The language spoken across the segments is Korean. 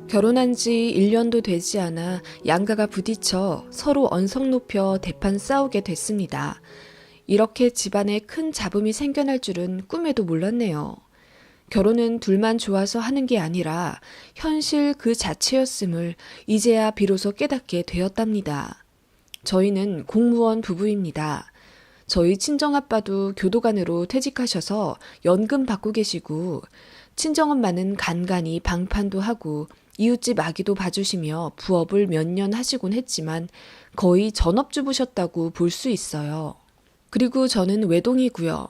결혼한 지 1년도 되지 않아 양가가 부딪혀 서로 언성 높여 대판 싸우게 됐습니다. 이렇게 집안에 큰 잡음이 생겨날 줄은 꿈에도 몰랐네요. 결혼은 둘만 좋아서 하는 게 아니라 현실 그 자체였음을 이제야 비로소 깨닫게 되었답니다. 저희는 공무원 부부입니다. 저희 친정아빠도 교도관으로 퇴직하셔서 연금 받고 계시고, 친정엄마는 간간히 방판도 하고 이웃집 아기도 봐주시며 부업을 몇 년 하시곤 했지만 거의 전업주부셨다고 볼 수 있어요. 그리고 저는 외동이고요.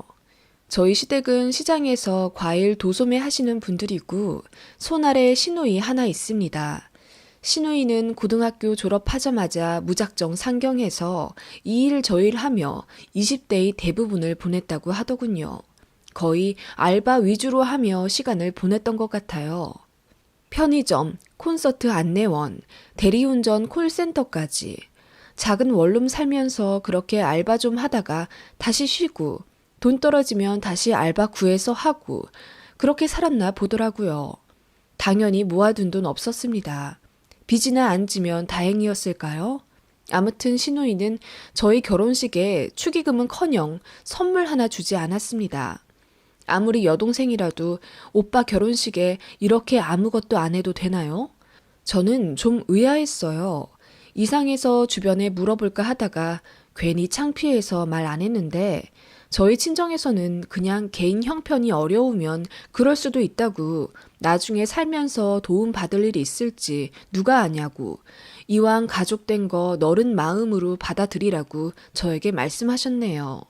저희 시댁은 시장에서 과일 도소매 하시는 분들이고 손아래 시누이 하나 있습니다. 시누이는 고등학교 졸업하자마자 무작정 상경해서 이 일 저 일 하며 20대의 대부분을 보냈다고 하더군요. 거의 알바 위주로 하며 시간을 보냈던 것 같아요. 편의점, 콘서트 안내원, 대리운전 콜센터까지. 작은 원룸 살면서 그렇게 알바 좀 하다가 다시 쉬고 돈 떨어지면 다시 알바 구해서 하고 그렇게 살았나 보더라고요. 당연히 모아둔 돈 없었습니다. 빚이나 안 지면 다행이었을까요? 아무튼 시누이는 저희 결혼식에 축의금은커녕 선물 하나 주지 않았습니다. 아무리 여동생이라도 오빠 결혼식에 이렇게 아무것도 안 해도 되나요? 저는 좀 의아했어요. 이상해서 주변에 물어볼까 하다가 괜히 창피해서 말 안 했는데 저희 친정에서는 그냥 개인 형편이 어려우면 그럴 수도 있다고, 나중에 살면서 도움 받을 일이 있을지 누가 아냐고, 이왕 가족된 거 너른 마음으로 받아들이라고 저에게 말씀하셨네요.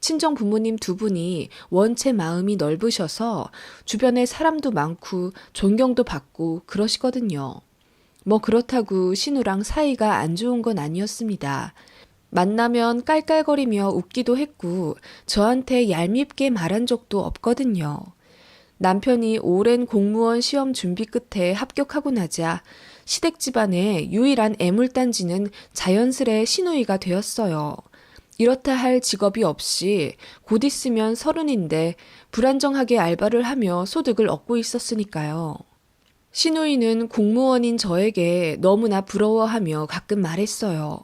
친정 부모님 두 분이 원체 마음이 넓으셔서 주변에 사람도 많고 존경도 받고 그러시거든요. 뭐 그렇다고 신우랑 사이가 안 좋은 건 아니었습니다. 만나면 깔깔거리며 웃기도 했고 저한테 얄밉게 말한 적도 없거든요. 남편이 오랜 공무원 시험 준비 끝에 합격하고 나자 시댁 집안의 유일한 애물단지는 자연스레 시누이가 되었어요. 이렇다 할 직업이 없이 곧 있으면 30인데 불안정하게 알바를 하며 소득을 얻고 있었으니까요. 시누이는 공무원인 저에게 너무나 부러워하며 가끔 말했어요.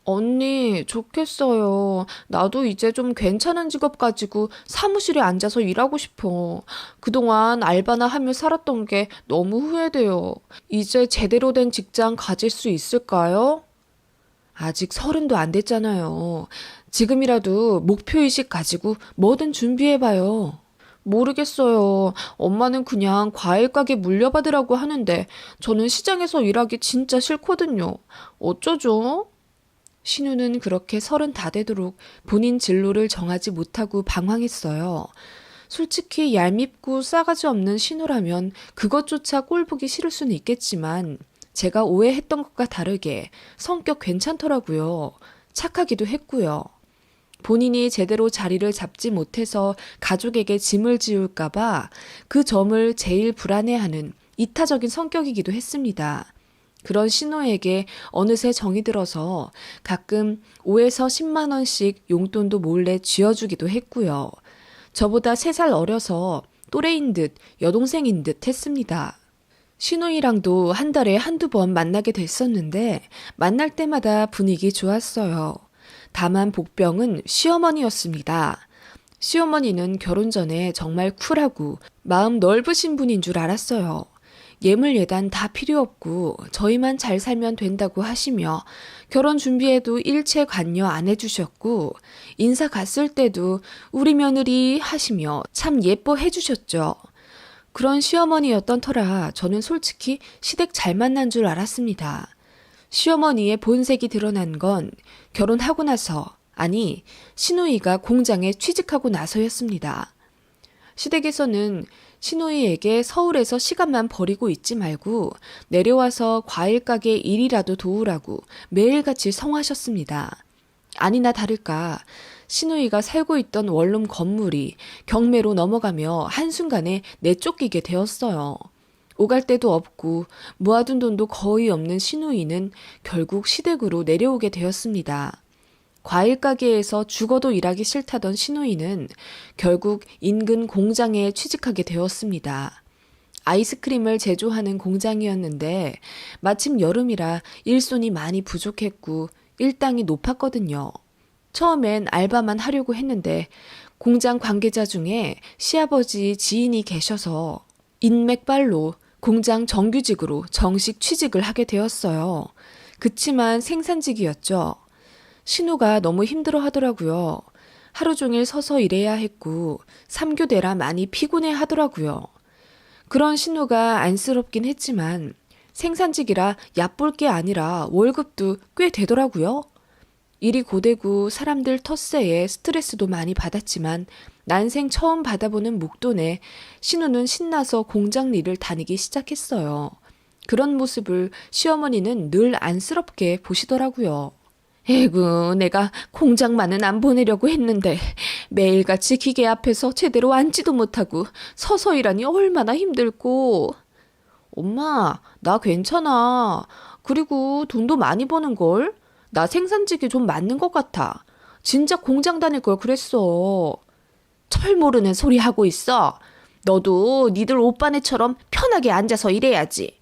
언니, 좋겠어요. 나도 이제 좀 괜찮은 직업 가지고 사무실에 앉아서 일하고 싶어. 그동안 알바나 하며 살았던 게 너무 후회돼요. 이제 제대로 된 직장 가질 수 있을까요? 아직 30도 안 됐잖아요. 지금이라도 목표의식 가지고 뭐든 준비해봐요. 모르겠어요. 엄마는 그냥 과일 가게 물려받으라고 하는데 저는 시장에서 일하기 진짜 싫거든요. 어쩌죠? 신우는 그렇게 30 다 되도록 본인 진로를 정하지 못하고 방황했어요. 솔직히 얄밉고 싸가지 없는 신우라면 그것조차 꼴보기 싫을 수는 있겠지만 제가 오해했던 것과 다르게 성격 괜찮더라고요. 착하기도 했고요. 본인이 제대로 자리를 잡지 못해서 가족에게 짐을 지울까봐 그 점을 제일 불안해하는 이타적인 성격이기도 했습니다. 그런 신우에게 어느새 정이 들어서 가끔 5에서 10만 원씩 용돈도 몰래 쥐어주기도 했고요. 저보다 3살 어려서 또래인 듯 여동생인 듯 했습니다. 신우이랑도 한 달에 한두 번 만나게 됐었는데 만날 때마다 분위기 좋았어요. 다만 복병은 시어머니였습니다. 시어머니는 결혼 전에 정말 쿨하고 마음 넓으신 분인 줄 알았어요. 예물 예단 다 필요 없고 저희만 잘 살면 된다고 하시며 결혼 준비에도 일체 관여 안 해주셨고 인사 갔을 때도 우리 며느리 하시며 참 예뻐해 주셨죠. 그런 시어머니였던 터라 저는 솔직히 시댁 잘 만난 줄 알았습니다. 시어머니의 본색이 드러난 건 결혼하고 나서, 아니 시누이가 공장에 취직하고 나서였습니다. 시댁에서는 시누이에게 서울에서 시간만 버리고 있지 말고 내려와서 과일 가게 일이라도 도우라고 매일같이 성화하셨습니다. 아니나 다를까 시누이가 살고 있던 원룸 건물이 경매로 넘어가며 한순간에 내쫓기게 되었어요. 오갈 데도 없고 모아둔 돈도 거의 없는 시누이는 결국 시댁으로 내려오게 되었습니다. 과일 가게에서 죽어도 일하기 싫다던 시누이는 결국 인근 공장에 취직하게 되었습니다. 아이스크림을 제조하는 공장이었는데 마침 여름이라 일손이 많이 부족했고 일당이 높았거든요. 처음엔 알바만 하려고 했는데 공장 관계자 중에 시아버지 지인이 계셔서 인맥발로 공장 정규직으로 정식 취직을 하게 되었어요. 그치만 생산직이었죠. 신우가 너무 힘들어 하더라고요. 하루 종일 서서 일해야 했고 3교대라 많이 피곤해 하더라고요. 그런 신우가 안쓰럽긴 했지만 생산직이라 얕볼 게 아니라 월급도 꽤 되더라고요. 일이 고되고 사람들 텃세에 스트레스도 많이 받았지만 난생 처음 받아보는 목돈에 신우는 신나서 공장 일을 다니기 시작했어요. 그런 모습을 시어머니는 늘 안쓰럽게 보시더라고요. 에구, 내가 공장만은 안 보내려고 했는데 매일같이 기계 앞에서 제대로 앉지도 못하고 서서 일하니 얼마나 힘들고. 엄마, 나 괜찮아. 그리고 돈도 많이 버는걸? 나 생산직이 좀 맞는 것 같아. 진작 공장 다닐 걸 그랬어. 철 모르는 소리 하고 있어. 너도 니들 오빠네처럼 편하게 앉아서 일해야지.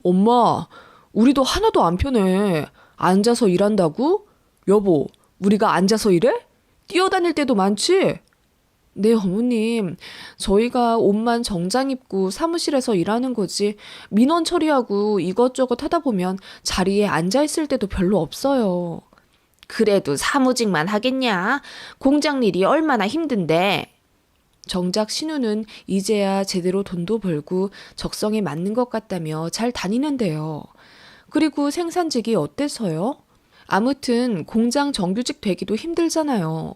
엄마, 우리도 하나도 안 편해. 앉아서 일한다고? 여보, 우리가 앉아서 일해? 뛰어다닐 때도 많지? 네, 어머님. 저희가 옷만 정장 입고 사무실에서 일하는 거지 민원 처리하고 이것저것 하다 보면 자리에 앉아있을 때도 별로 없어요. 그래도 사무직만 하겠냐? 공장 일이 얼마나 힘든데. 정작 신우는 이제야 제대로 돈도 벌고 적성에 맞는 것 같다며 잘 다니는데요. 그리고 생산직이 어때서요? 아무튼 공장 정규직 되기도 힘들잖아요.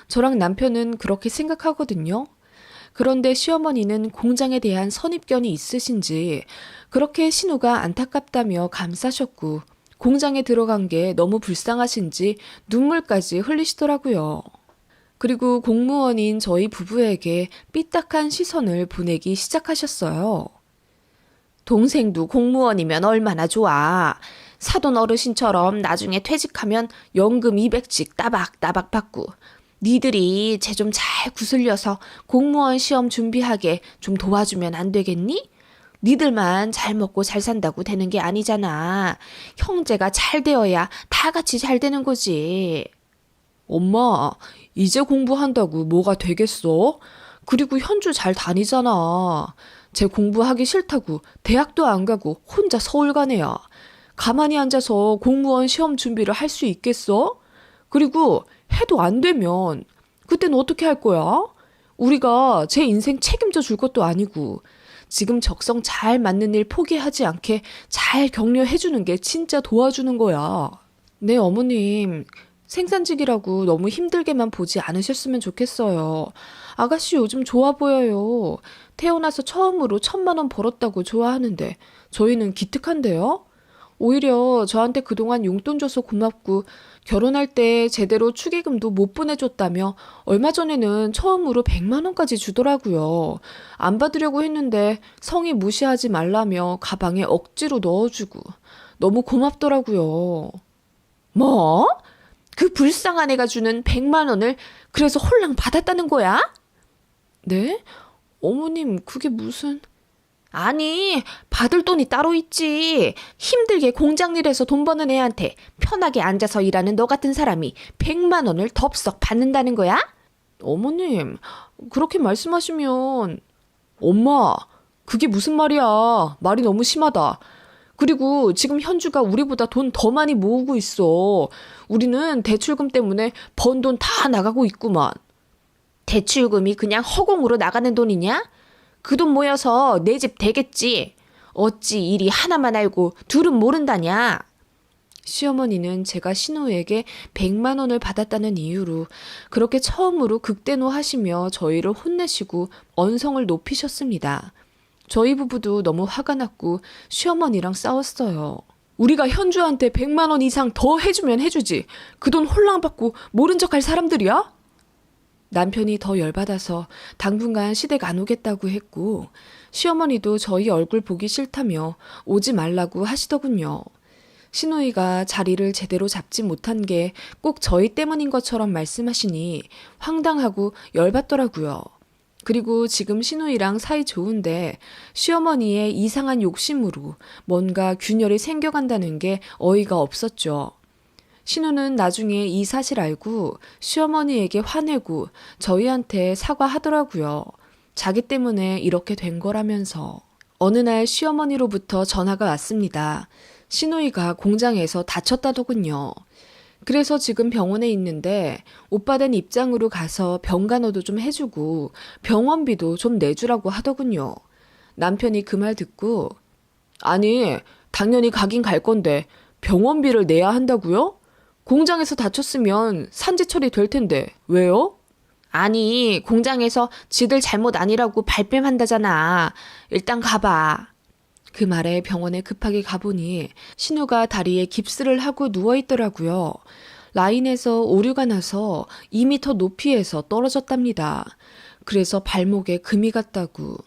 저랑 남편은 그렇게 생각하거든요. 그런데 시어머니는 공장에 대한 선입견이 있으신지 그렇게 신우가 안타깝다며 감싸셨고 공장에 들어간 게 너무 불쌍하신지 눈물까지 흘리시더라고요. 그리고 공무원인 저희 부부에게 삐딱한 시선을 보내기 시작하셨어요. 동생도 공무원이면 얼마나 좋아. 사돈 어르신처럼 나중에 퇴직하면 연금 200씩 따박따박 받고 니들이 쟤 좀 잘 구슬려서 공무원 시험 준비하게 좀 도와주면 안 되겠니? 니들만 잘 먹고 잘 산다고 되는 게 아니잖아. 형제가 잘 되어야 다 같이 잘 되는 거지. 엄마, 이제 공부한다고 뭐가 되겠어? 그리고 현주 잘 다니잖아. 쟤 공부하기 싫다고 대학도 안 가고 혼자 서울 가네야. 가만히 앉아서 공무원 시험 준비를 할 수 있겠어? 그리고 해도 안 되면 그땐 어떻게 할 거야? 우리가 제 인생 책임져 줄 것도 아니고 지금 적성 잘 맞는 일 포기하지 않게 잘 격려해 주는 게 진짜 도와주는 거야. 네, 어머님. 생산직이라고 너무 힘들게만 보지 않으셨으면 좋겠어요. 아가씨 요즘 좋아 보여요. 태어나서 처음으로 1,000만 원 벌었다고 좋아하는데 저희는 기특한데요? 오히려 저한테 그동안 용돈 줘서 고맙고 결혼할 때 제대로 축의금도 못 보내줬다며 얼마 전에는 처음으로 100만 원까지 주더라고요. 안 받으려고 했는데 성의 무시하지 말라며 가방에 억지로 넣어주고 너무 고맙더라고요. 뭐? 그 불쌍한 애가 주는 100만 원을 그래서 홀랑 받았다는 거야? 네? 어머님, 그게 무슨... 아니, 받을 돈이 따로 있지. 힘들게 공장 일해서 돈 버는 애한테 편하게 앉아서 일하는 너 같은 사람이 100만 원을 덥석 받는다는 거야? 어머님, 그렇게 말씀하시면... 엄마, 그게 무슨 말이야. 말이 너무 심하다. 그리고 지금 현주가 우리보다 돈 더 많이 모으고 있어. 우리는 대출금 때문에 번 돈 다 나가고 있구만. 대출금이 그냥 허공으로 나가는 돈이냐? 그 돈 모여서 내 집 되겠지. 어찌 일이 하나만 알고 둘은 모른다냐. 시어머니는 제가 신우에게 100만 원을 받았다는 이유로 그렇게 처음으로 극대노하시며 저희를 혼내시고 언성을 높이셨습니다. 저희 부부도 너무 화가 났고 시어머니랑 싸웠어요. 우리가 현주한테 100만 원 이상 더 해주면 해주지. 그 돈 홀랑 받고 모른 척할 사람들이야? 남편이 더 열받아서 당분간 시댁 안 오겠다고 했고 시어머니도 저희 얼굴 보기 싫다며 오지 말라고 하시더군요. 시누이가 자리를 제대로 잡지 못한 게 꼭 저희 때문인 것처럼 말씀하시니 황당하고 열받더라고요. 그리고 지금 신우이랑 사이 좋은데 시어머니의 이상한 욕심으로 뭔가 균열이 생겨간다는 게 어이가 없었죠. 신우는 나중에 이 사실 알고 시어머니에게 화내고 저희한테 사과하더라고요. 자기 때문에 이렇게 된 거라면서. 어느 날 시어머니로부터 전화가 왔습니다. 신우이가 공장에서 다쳤다더군요. 그래서 지금 병원에 있는데 오빠 된 입장으로 가서 병간호도 좀 해주고 병원비도 좀 내주라고 하더군요. 남편이 그 말 듣고 아니, 당연히 가긴 갈 건데 병원비를 내야 한다고요? 공장에서 다쳤으면 산재 처리될 텐데 왜요? 아니, 공장에서 지들 잘못 아니라고 발뺌한다잖아. 일단 가봐. 그 말에 병원에 급하게 가보니 신우가 다리에 깁스를 하고 누워있더라고요. 라인에서 오류가 나서 2m 높이에서 떨어졌답니다. 그래서 발목에 금이 갔다고.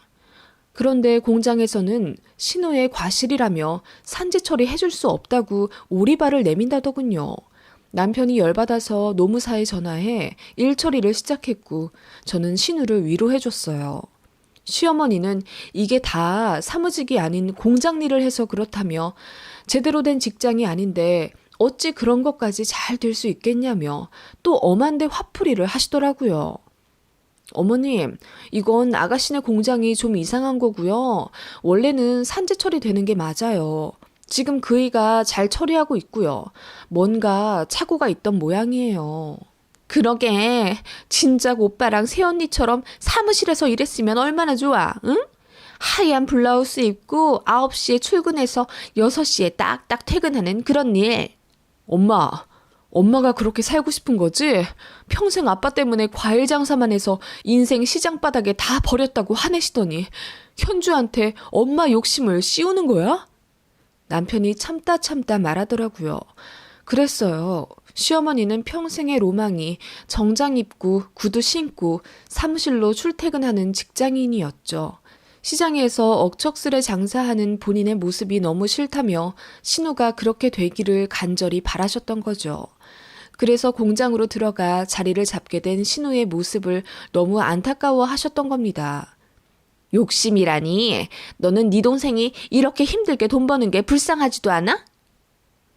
그런데 공장에서는 신우의 과실이라며 산재 처리해줄 수 없다고 오리발을 내민다더군요. 남편이 열받아서 노무사에 전화해 일 처리를 시작했고 저는 신우를 위로해줬어요. 시어머니는 이게 다 사무직이 아닌 공장 일을 해서 그렇다며 제대로 된 직장이 아닌데 어찌 그런 것까지 잘 될 수 있겠냐며 또 엄한데 화풀이를 하시더라고요. 어머님, 이건 아가씨네 공장이 좀 이상한 거고요. 원래는 산재 처리되는 게 맞아요. 지금 그이가 잘 처리하고 있고요. 뭔가 착오가 있던 모양이에요. 그러게 진작 오빠랑 새언니처럼 사무실에서 일했으면 얼마나 좋아, 응? 하얀 블라우스 입고 9시에 출근해서 6시에 딱딱 퇴근하는 그런 일. 엄마가 그렇게 살고 싶은 거지? 평생 아빠 때문에 과일 장사만 해서 인생 시장 바닥에 다 버렸다고 화내시더니 현주한테 엄마 욕심을 씌우는 거야? 남편이 참다 말하더라고요. 그랬어요. 시어머니는 평생의 로망이 정장 입고 구두 신고 사무실로 출퇴근하는 직장인이었죠. 시장에서 억척스레 장사하는 본인의 모습이 너무 싫다며 신우가 그렇게 되기를 간절히 바라셨던 거죠. 그래서 공장으로 들어가 자리를 잡게 된 신우의 모습을 너무 안타까워 하셨던 겁니다. 욕심이라니, 너는 네 동생이 이렇게 힘들게 돈 버는 게 불쌍하지도 않아?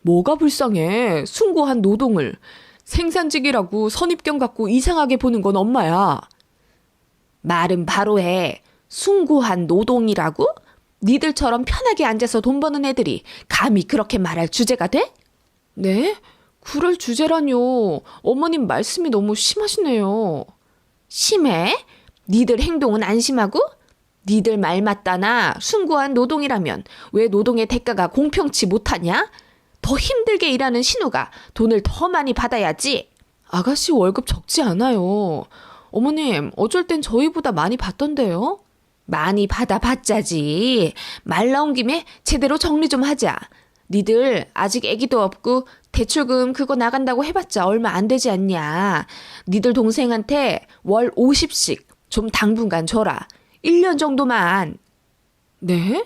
뭐가 불쌍해? 숭고한 노동을. 생산직이라고 선입견 갖고 이상하게 보는 건 엄마야. 말은 바로 해. 숭고한 노동이라고? 니들처럼 편하게 앉아서 돈 버는 애들이 감히 그렇게 말할 주제가 돼? 네? 그럴 주제라뇨. 어머님 말씀이 너무 심하시네요. 심해? 니들 행동은 안 심하고? 니들 말 맞다나 숭고한 노동이라면 왜 노동의 대가가 공평치 못하냐? 더 힘들게 일하는 신우가 돈을 더 많이 받아야지. 아가씨 월급 적지 않아요. 어머님, 어쩔 땐 저희보다 많이 받던데요? 많이 받아봤자지. 말 나온 김에 제대로 정리 좀 하자. 니들 아직 애기도 없고 대출금 그거 나간다고 해봤자 얼마 안 되지 않냐. 니들 동생한테 월 50씩 좀 당분간 줘라. 1년 정도만. 네?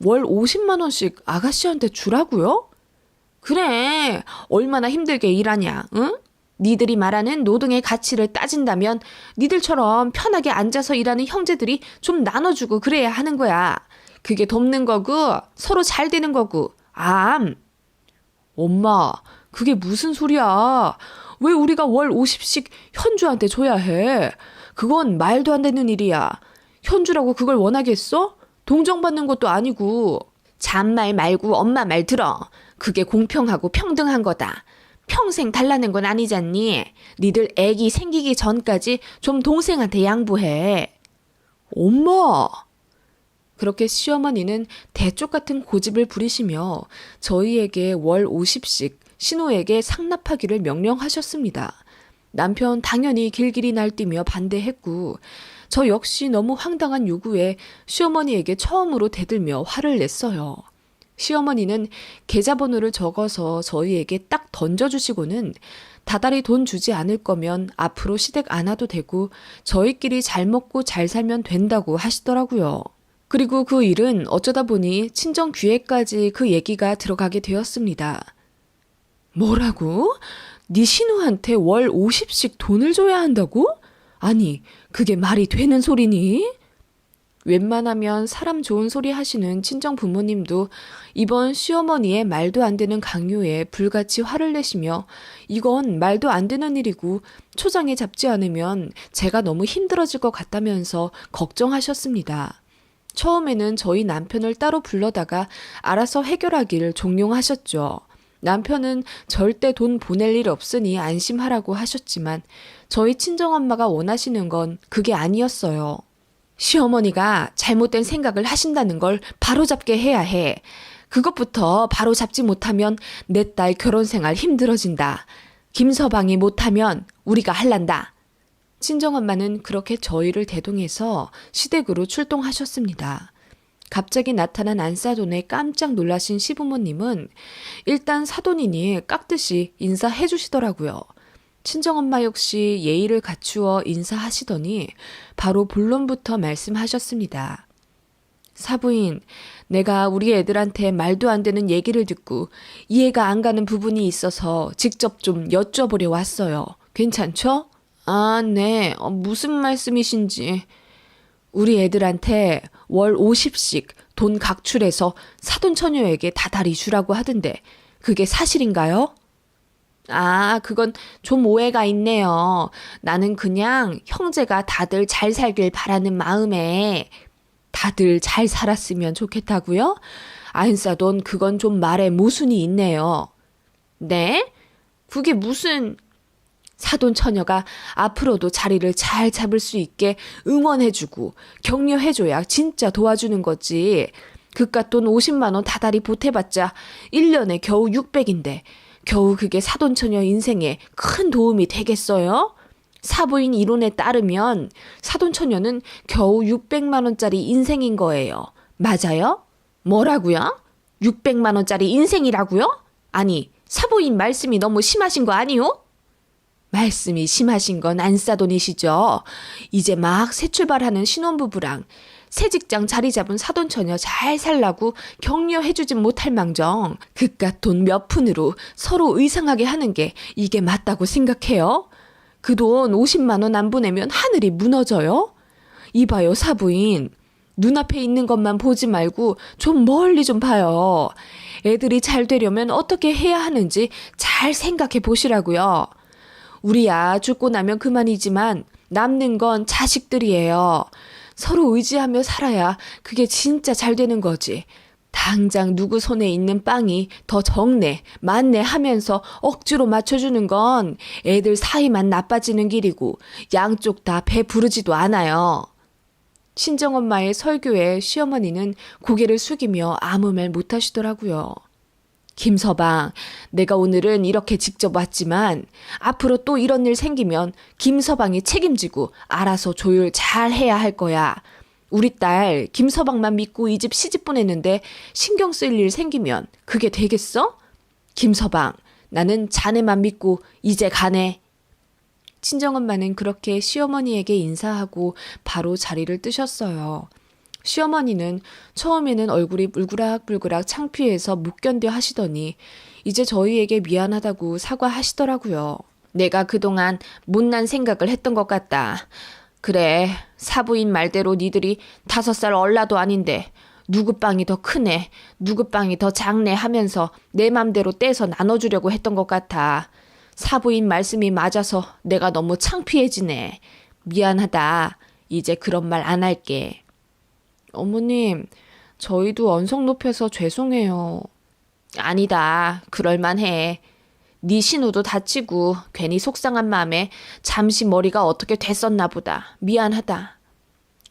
월 50만 원씩 아가씨한테 주라고요? 그래, 얼마나 힘들게 일하냐, 응? 니들이 말하는 노동의 가치를 따진다면 니들처럼 편하게 앉아서 일하는 형제들이 좀 나눠주고 그래야 하는 거야. 그게 돕는 거고 서로 잘 되는 거고. 엄마, 그게 무슨 소리야. 왜 우리가 월 50씩 현주한테 줘야 해? 그건 말도 안 되는 일이야. 현주라고 그걸 원하겠어? 동정받는 것도 아니고. 잔말 말고 엄마 말 들어. 그게 공평하고 평등한 거다. 평생 달라는 건 아니잖니. 니들 애기 생기기 전까지 좀 동생한테 양보해. 엄마! 그렇게 시어머니는 대쪽 같은 고집을 부리시며 저희에게 월 50씩 신우에게 상납하기를 명령하셨습니다. 남편 당연히 길길이 날뛰며 반대했고 저 역시 너무 황당한 요구에 시어머니에게 처음으로 대들며 화를 냈어요. 시어머니는 계좌번호를 적어서 저희에게 딱 던져주시고는 다달이 돈 주지 않을 거면 앞으로 시댁 안 와도 되고 저희끼리 잘 먹고 잘 살면 된다고 하시더라고요. 그리고 그 일은 어쩌다 보니 친정 귀에까지 그 얘기가 들어가게 되었습니다. 뭐라고? 네 신우한테 월 50씩 돈을 줘야 한다고? 아니, 그게 말이 되는 소리니? 웬만하면 사람 좋은 소리 하시는 친정 부모님도 이번 시어머니의 말도 안 되는 강요에 불같이 화를 내시며 이건 말도 안 되는 일이고 초장에 잡지 않으면 제가 너무 힘들어질 것 같다면서 걱정하셨습니다. 처음에는 저희 남편을 따로 불러다가 알아서 해결하길 종용하셨죠. 남편은 절대 돈 보낼 일 없으니 안심하라고 하셨지만 저희 친정엄마가 원하시는 건 그게 아니었어요. 시어머니가 잘못된 생각을 하신다는 걸 바로잡게 해야 해. 그것부터 바로잡지 못하면 내 딸 결혼 생활 힘들어진다. 김서방이 못하면 우리가 할란다. 친정엄마는 그렇게 저희를 대동해서 시댁으로 출동하셨습니다. 갑자기 나타난 안사돈에 깜짝 놀라신 시부모님은 일단 사돈이니 깍듯이 인사해 주시더라고요. 친정엄마 역시 예의를 갖추어 인사하시더니 바로 본론부터 말씀하셨습니다. 사부인, 내가 우리 애들한테 말도 안 되는 얘기를 듣고 이해가 안 가는 부분이 있어서 직접 좀 여쭤보려 왔어요. 괜찮죠? 아, 네. 무슨 말씀이신지. 우리 애들한테 월 50씩 돈 각출해서 사돈처녀에게 다달이 주라고 하던데 그게 사실인가요? 아, 그건 좀 오해가 있네요. 나는 그냥 형제가 다들 잘 살길 바라는 마음에 다들 잘 살았으면 좋겠다고요? 안사돈 그건 좀 말에 모순이 있네요. 네? 그게 무슨... 사돈 처녀가 앞으로도 자리를 잘 잡을 수 있게 응원해주고 격려해줘야 진짜 도와주는 거지. 그깟 돈 50만 원 다달이 보태봤자 1년에 겨우 600인데 겨우 그게 사돈 처녀 인생에 큰 도움이 되겠어요? 사부인 이론에 따르면 사돈 처녀는 겨우 600만 원짜리 인생인 거예요. 맞아요? 뭐라고요? 600만 원짜리 인생이라고요? 아니, 사부인 말씀이 너무 심하신 거 아니요? 말씀이 심하신 건 안사돈이시죠. 이제 막 새 출발하는 신혼부부랑 새 직장 자리 잡은 사돈처녀 잘 살라고 격려해주진 못할 망정 그깟 돈 몇 푼으로 서로 의상하게 하는 게 이게 맞다고 생각해요? 그 돈 50만 원 안 보내면 하늘이 무너져요? 이봐요 사부인. 눈앞에 있는 것만 보지 말고 좀 멀리 좀 봐요. 애들이 잘 되려면 어떻게 해야 하는지 잘 생각해 보시라고요. 우리야 죽고 나면 그만이지만 남는 건 자식들이에요. 서로 의지하며 살아야 그게 진짜 잘 되는 거지. 당장 누구 손에 있는 빵이 더 적네, 많네 하면서 억지로 맞춰주는 건 애들 사이만 나빠지는 길이고 양쪽 다 배 부르지도 않아요. 친정엄마의 설교에 시어머니는 고개를 숙이며 아무 말 못하시더라고요. 김서방, 내가 오늘은 이렇게 직접 왔지만 앞으로 또 이런 일 생기면 김서방이 책임지고 알아서 조율 잘 해야 할 거야. 우리 딸 김서방만 믿고 이 집 시집 보냈는데 신경 쓸 일 생기면 그게 되겠어? 김서방, 나는 자네만 믿고 이제 가네. 친정엄마는 그렇게 시어머니에게 인사하고 바로 자리를 뜨셨어요. 시어머니는 처음에는 얼굴이 울그락불그락 창피해서 못 견뎌 하시더니 이제 저희에게 미안하다고 사과하시더라고요. 내가 그동안 못난 생각을 했던 것 같다. 그래, 사부인 말대로 니들이 5살 얼라도 아닌데 누구 빵이 더 크네, 누구 빵이 더 작네 하면서 내 맘대로 떼서 나눠주려고 했던 것 같아. 사부인 말씀이 맞아서 내가 너무 창피해지네. 미안하다. 이제 그런 말 안 할게. 어머님, 저희도 언성 높여서 죄송해요. 아니다. 그럴만해. 네 신우도 다치고 괜히 속상한 마음에 잠시 머리가 어떻게 됐었나 보다. 미안하다.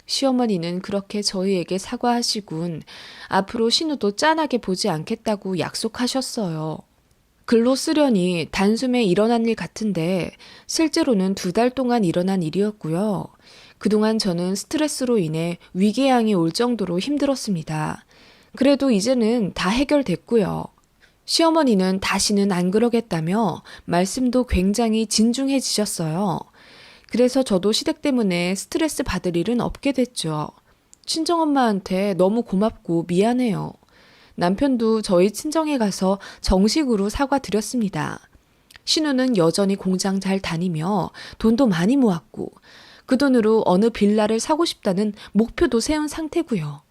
시어머니는 그렇게 저희에게 사과하시군 앞으로 신우도 짠하게 보지 않겠다고 약속하셨어요. 글로 쓰려니 단숨에 일어난 일 같은데 실제로는 2달 동안 일어난 일이었고요. 그동안 저는 스트레스로 인해 위궤양이 올 정도로 힘들었습니다. 그래도 이제는 다 해결됐고요. 시어머니는 다시는 안 그러겠다며 말씀도 굉장히 진중해지셨어요. 그래서 저도 시댁 때문에 스트레스 받을 일은 없게 됐죠. 친정엄마한테 너무 고맙고 미안해요. 남편도 저희 친정에 가서 정식으로 사과드렸습니다. 신우는 여전히 공장 잘 다니며 돈도 많이 모았고 그 돈으로 어느 빌라를 사고 싶다는 목표도 세운 상태고요.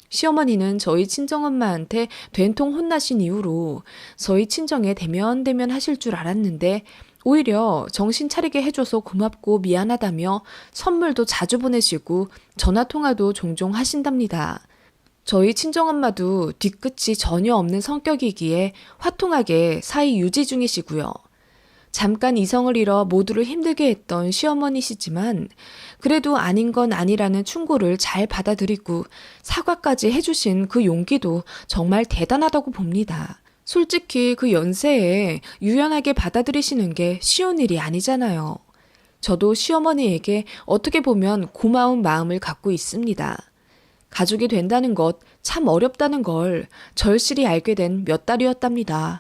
시어머니는 저희 친정엄마한테 된통 혼나신 이후로 저희 친정에 대면대면 하실 줄 알았는데 오히려 정신 차리게 해줘서 고맙고 미안하다며 선물도 자주 보내시고 전화통화도 종종 하신답니다. 저희 친정엄마도 뒤끝이 전혀 없는 성격이기에 화통하게 사이 유지 중이시고요. 잠깐 이성을 잃어 모두를 힘들게 했던 시어머니시지만 그래도 아닌 건 아니라는 충고를 잘 받아들이고 사과까지 해주신 그 용기도 정말 대단하다고 봅니다. 솔직히 그 연세에 유연하게 받아들이시는 게 쉬운 일이 아니잖아요. 저도 시어머니에게 어떻게 보면 고마운 마음을 갖고 있습니다. 가족이 된다는 것 참 어렵다는 걸 절실히 알게 된 몇 달이었답니다.